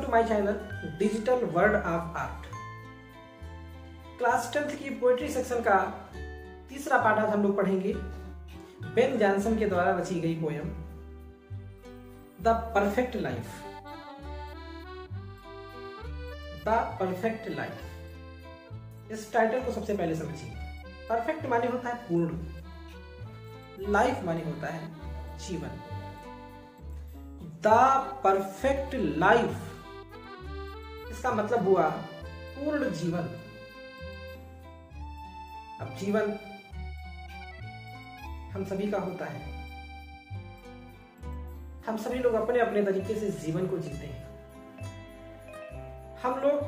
To my channel digital world of art. Class 10th की poetry section का तीसरा part आज हम लोग पढ़ेंगे। बेन जॉनसन के द्वारा रची गई poem the perfect life. The perfect life, इस टाइटल को सबसे पहले समझिए। परफेक्ट माने होता है पूर्ण, लाइफ माने होता है जीवन। द परफेक्ट लाइफ, इसका मतलब हुआ पूर्ण जीवन। अब जीवन हम सभी का होता है, हम सभी लोग अपने अपने तरीके से जीवन को जीते हैं। हम लोग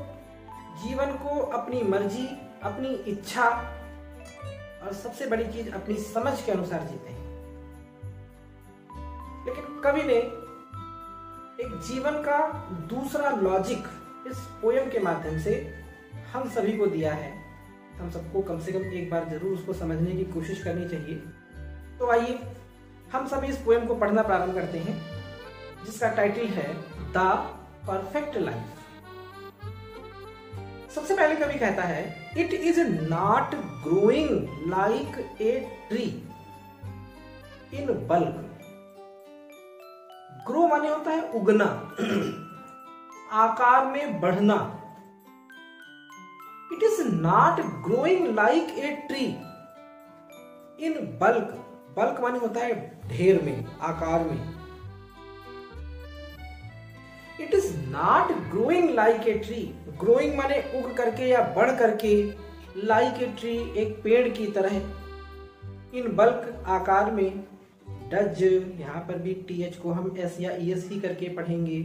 जीवन को अपनी मर्जी, अपनी इच्छा और सबसे बड़ी चीज अपनी समझ के अनुसार जीते हैं। लेकिन कवि ने एक जीवन का दूसरा लॉजिक इस पोयम के माध्यम से हम सभी को दिया है। हम सबको कम से कम एक बार जरूर उसको समझने की कोशिश करनी चाहिए। तो आइए हम सभी इस पोयम को पढ़ना प्रारंभ करते हैं, जिसका टाइटल है द परफेक्ट लाइफ। सबसे पहले कवि कहता है, it is not growing like a tree in bulk. Grow माने होता है उगना, आकार में बढ़ना। It is not growing like a tree in bulk. Bulk माने होता है ढेर में, आकार में। It is not growing like a tree. Growing माने उग करके या बढ़ करके, लाइक ए ट्री एक पेड़ की तरह, इन बल्क आकार में। डज, यहां पर भी टीएच को हम एस या ईएस ही करके पढ़ेंगे।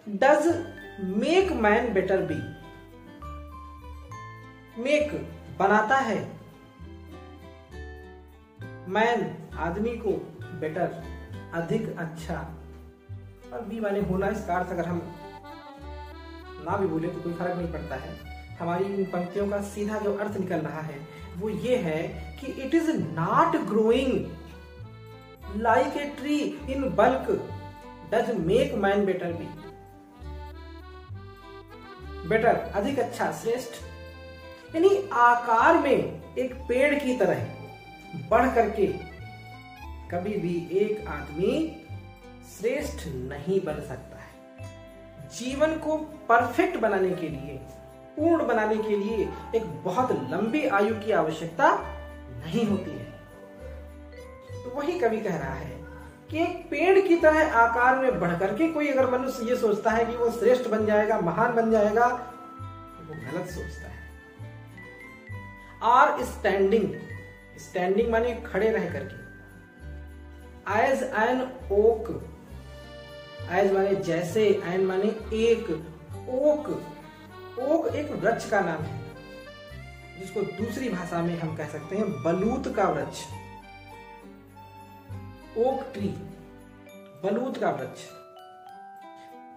Does make man better be. Make बनाता है, मैन आदमी को, बेटर अधिक अच्छा, और बी माने होना। इसका अर्थ अगर हम ना भी बोले तो कोई फर्क नहीं पड़ता है। हमारी इन पंक्तियों का सीधा जो अर्थ निकल रहा है वो ये है कि it is not growing like a tree in bulk does make man better be. Better अधिक अच्छा, श्रेष्ठ, यानी आकार में एक पेड़ की तरह बढ़ करके कभी भी एक आदमी श्रेष्ठ नहीं बन सकता है। जीवन को परफेक्ट बनाने के लिए, पूर्ण बनाने के लिए एक बहुत लंबी आयु की आवश्यकता नहीं होती है। तो वही कवि कह रहा है कि एक पेड़ की तरह आकार में बढ़ करके कोई अगर मनुष्य ये सोचता है कि वो श्रेष्ठ बन जाएगा, महान बन जाएगा, तो वो गलत सोचता है। आर स्टैंडिंग, स्टैंडिंग माने खड़े रह करके। एज एन ओक, एज माने जैसे, एन माने एक, ओक। ओक एक वृक्ष का नाम है, जिसको दूसरी भाषा में हम कह सकते हैं बलूत का वृक्ष। ओक ट्री, बलूत का वृक्ष।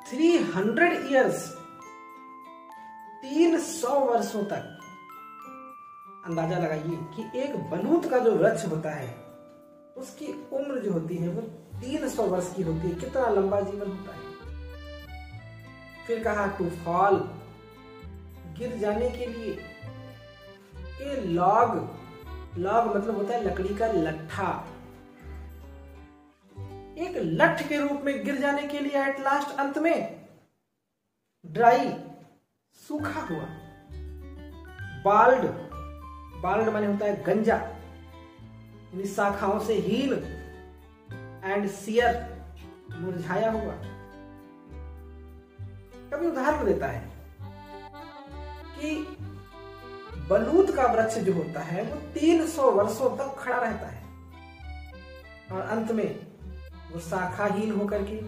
300 ईयर्स, 300 वर्षों तक। अंदाजा लगाइए कि एक बलूत का जो वृक्ष होता है उसकी उम्र जो होती है वो 300 वर्ष की होती है। कितना लंबा जीवन होता है। फिर कहा टू फॉल, गिर जाने के लिए। ए लॉग, लॉग मतलब होता है लकड़ी का लट्ठा, एक लठ के रूप में गिर जाने के लिए एट लास्ट, अंत में। ड्राई, सूखा हुआ। बाल्ड, बाल्ड माने होता है गंजा, यानी शाखाओं से हीन। एंड सियर, मुरझाया हुआ। कभी उदाहरण देता है कि बलूत का वृक्ष जो होता है वो 300 वर्षों तक खड़ा रहता है और अंत में वो शाखाहीन होकर के,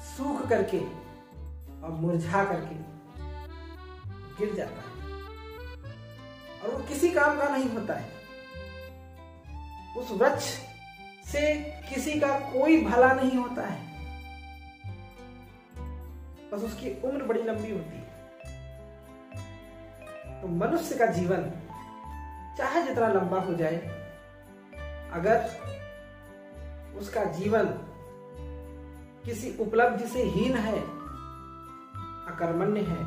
सूख करके और मुरझा करके गिर जाता है, और वो किसी काम का नहीं होता है। उस वृक्ष से किसी का कोई भला नहीं होता है, बस उसकी उम्र बड़ी लंबी होती है। तो मनुष्य का जीवन चाहे जितना लंबा हो जाए, अगर उसका जीवन किसी उपलब्धि से हीन है, अकर्मण्य है,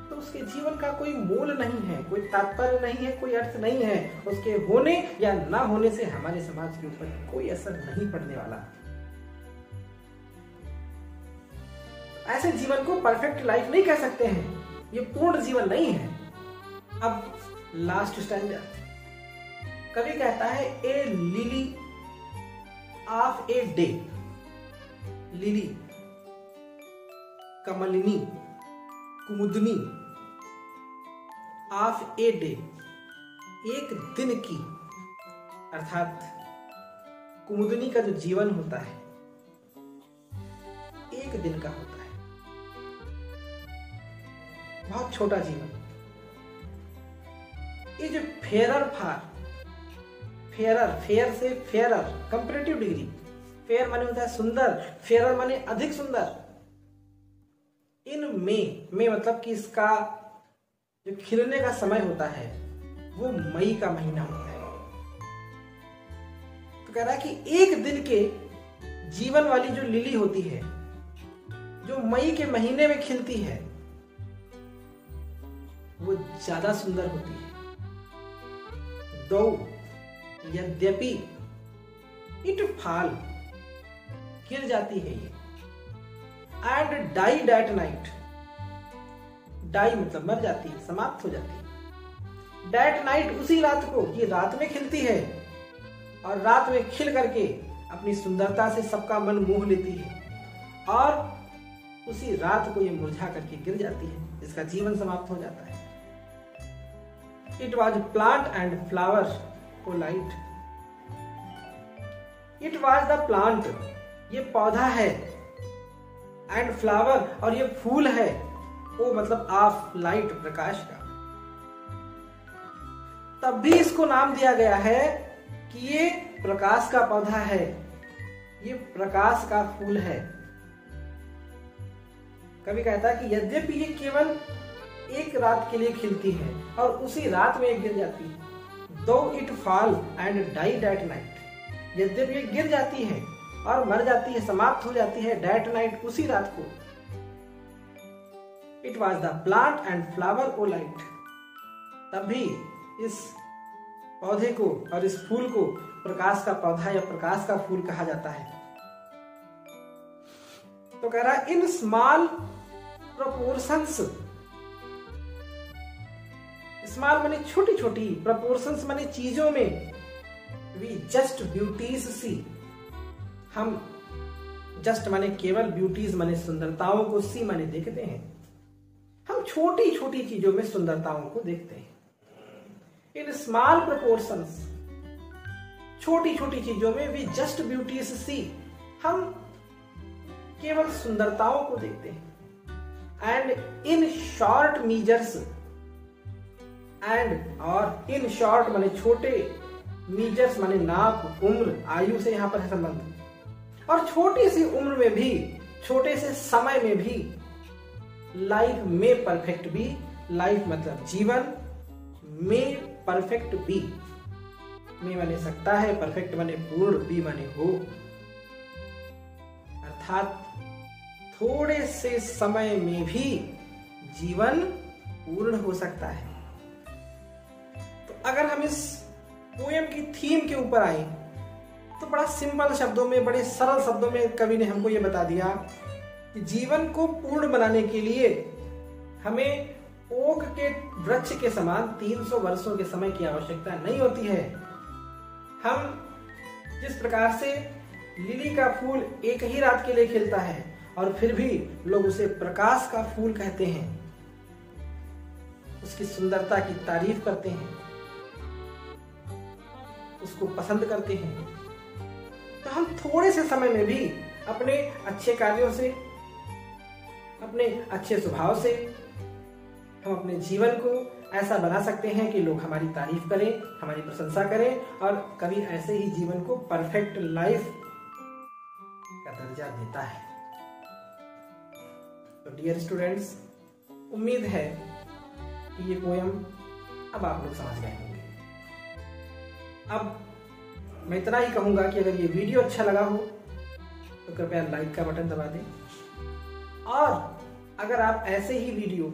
तो उसके जीवन का कोई मूल नहीं है, कोई तात्पर्य नहीं है, कोई अर्थ नहीं है। उसके होने या ना होने से हमारे समाज के ऊपर कोई असर नहीं पड़ने वाला। ऐसे जीवन को परफेक्ट लाइफ नहीं कह सकते हैं, ये पूर्ण जीवन नहीं है। अब लास्ट स्टैंडा, कवि कहता है a lily of a day, lily, कमलिनी, कुमुदनी, ऑफ ए डे, एक दिन की, अर्थात कुमुदनी का जो जीवन होता है एक दिन का होता है, बहुत छोटा जीवन। ये जो फेरर फार, फेरर, फेयर से फेरर, कंपैरेटिव डिग्री, फेयर माने होता है सुंदर, फेरर माने अधिक सुंदर। इन में मतलब कि इसका जो खिलने का समय होता है वो मई का महीना होता है। तो कह रहा है कि एक दिन के जीवन वाली जो लिली होती है, जो मई के महीने में खिलती है, वो ज्यादा सुंदर होती है। दो यद्यपि इट फाल, गिर जाती है ये, and die that night, die मतलब मर जाती है, समाप्त हो जाती है। डेट नाइट उसी रात को, ये रात में खिलती है और रात में खिल करके अपनी सुंदरता से सबका मन मोह लेती है और उसी रात को ये मुरझा करके गिर जाती है, इसका जीवन समाप्त हो जाता है। It was plant and flower को light, it was the plant, ये पौधा है, एंड फ्लावर और ये फूल है, वो मतलब ऑफ लाइट, प्रकाश का। तब भी इसको नाम दिया गया है कि ये प्रकाश का पौधा है, ये प्रकाश का फूल है। कभी कहता है कि यद्यपि ये केवल एक रात के लिए खिलती है और उसी रात में गिर जाती है। Though it fall and die that night, यद्यपि ये गिर जाती है और मर जाती है, समाप्त हो जाती है, डेट नाइट उसी रात को। It was the plant and flower of light, तब भी इस पौधे को और इस फूल को प्रकाश का पौधा या प्रकाश का फूल कहा जाता है। तो कह रहा है इन स्मॉल प्रोपोर्शंस, स्मॉल माने छोटी छोटी, प्रोपोर्शंस माने चीजों में, वी जस्ट ब्यूटीज सी, हम जस्ट माने केवल, ब्यूटीज माने सुंदरताओं को, सी माने देखते हैं, हम छोटी छोटी चीजों में सुंदरताओं को देखते हैं। इन स्मॉल प्रोपोर्शंस, छोटी छोटी चीजों में, वी जस्ट ब्यूटीज सी, हम केवल सुंदरताओं को देखते हैं। And in short measures, and और इन शॉर्ट माने छोटे, मीजर्स माने नाप, उम्र, आयु से यहां पर है संबंध, और छोटी सी उम्र में भी, छोटे से समय में भी, लाइफ में परफेक्ट भी, लाइफ मतलब जीवन, में परफेक्ट बी, में माने सकता है, परफेक्ट माने पूर्ण, बी माने हो, अर्थात थोड़े से समय में भी जीवन पूर्ण हो सकता है। तो अगर हम इस पोएम की थीम के ऊपर आए तो बड़ा सिंपल शब्दों में, बड़े सरल शब्दों में कवि ने हमको ये बता दिया कि जीवन को पूर्ण बनाने के लिए हमें ओक के वृक्ष के समान 300 वर्षों के समय की आवश्यकता नहीं होती है। हम जिस प्रकार से लिली का फूल एक ही रात के लिए खिलता है और फिर भी लोग उसे प्रकाश का फूल कहते हैं, उसकी सुंदरता की तारीफ करते हैं, उसको पसंद करते हैं, तो हम थोड़े से समय में भी अपने अच्छे कार्यों से, अपने अच्छे स्वभाव से हम अपने जीवन को ऐसा बना सकते हैं कि लोग हमारी तारीफ करें, हमारी प्रशंसा करें, और कभी ऐसे ही जीवन को परफेक्ट लाइफ का दर्जा देता है। तो डियर स्टूडेंट्स, उम्मीद है कि ये पोयम अब आप लोग समझ गए होंगे। अब मैं इतना ही कहूंगा कि अगर ये वीडियो अच्छा लगा हो तो कृपया लाइक का बटन दबा दें। और अगर आप ऐसे ही वीडियो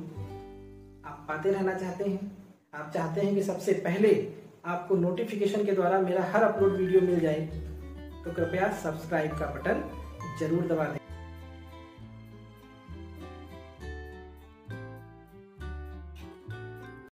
आप पाते रहना चाहते हैं, आप चाहते हैं कि सबसे पहले आपको नोटिफिकेशन के द्वारा मेरा हर अपलोड वीडियो मिल जाए, तो कृपया सब्सक्राइब का बटन जरूर दबा दें।